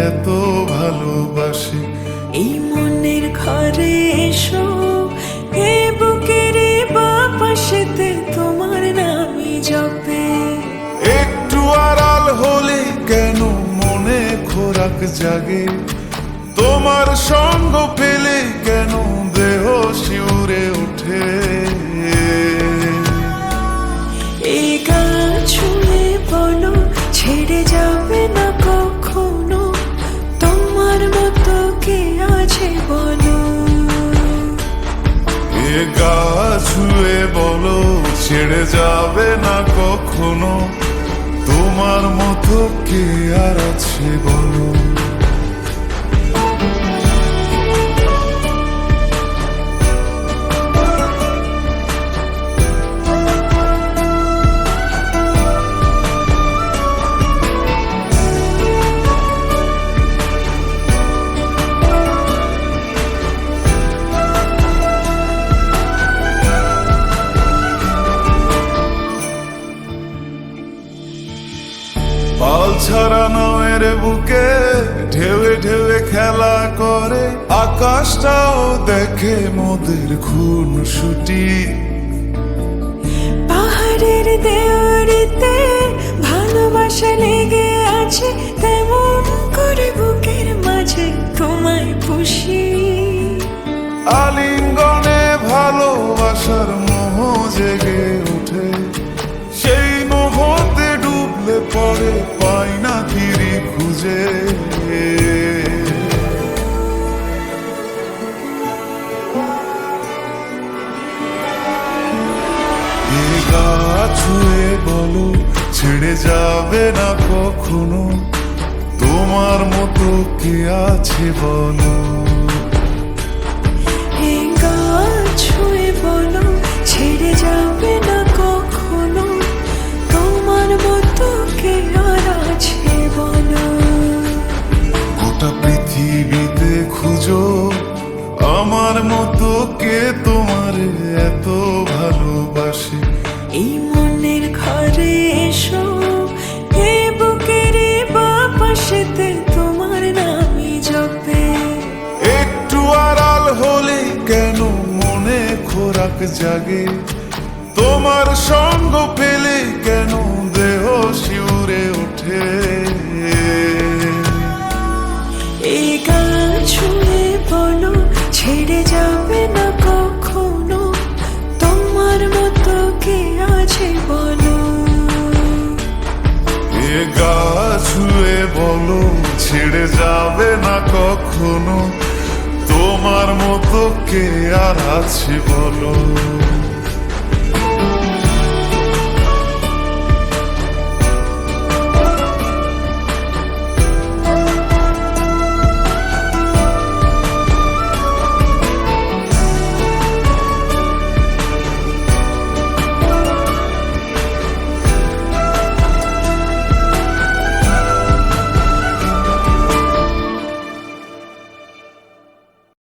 এত ভালোবাসে। এই মনের ঘরে এসো, এ বুকের বাপাশেতে তোমার নামই জপে। একটু আড়াল হলে কেন মনে খোরাক জাগে, তোমার সঙ্গ পেলে কেন দেহ শিউরে ওঠে। এই গা ছুঁয়ে বলো, ছেড়ে যাবে না কখনো, তোমার মতো কে আছে বলো। এ গা ছুঁয়ে বলো, ছেড়ে যাবে না কখনো, তোমার মতো কে আর আছে বলো। পাল ছাড়া নয়ের বুকে ঢেউে ঢেউে খেলা করে, আকাশটাও দেখে মোদের খুন ছুটি। পাহাড়ের দেওয়ারিতে ভালোবাসা লেগে আছে, তেমন করে বুকের মাঝে তোমায় পুষি। আলিঙ্গনে ভালোবাসার মোহ জেগে ওঠে, সেই মোহতে ডুবলে পড়ে পাই না ফিরি খুঁজে। এ গা ছুঁয়ে বলো, ছেড়ে যাবে না কখনো, তোমার মতো কে আছে বলো। এই গা ছুঁয়ে বলো, ছেড়ে যাবে না কখনো, তোমার মতো কে আর আছে বলো। গোটা পৃথিবীতে খুঁজো, আমার মতো কে তোমার এত ভালোবাসে। এই মনের ঘরে এসো, এ বুকের বাপাশেতে তোমার নামই জপে। একটু আড়াল হলে কেন মনে খোরাক জাগে, তোমার সঙ্গ পেলে কেন দেহ শিউরে ওঠে। এই গা ছুঁয়ে বলো, ছেড়ে যাবে না কখনো, তোমার মতো কে আছে বলো। এ গা ছুঁয়ে বলো, ছেড়ে যাবে না কখনো, তোমার মতো কে আর আছে বলো।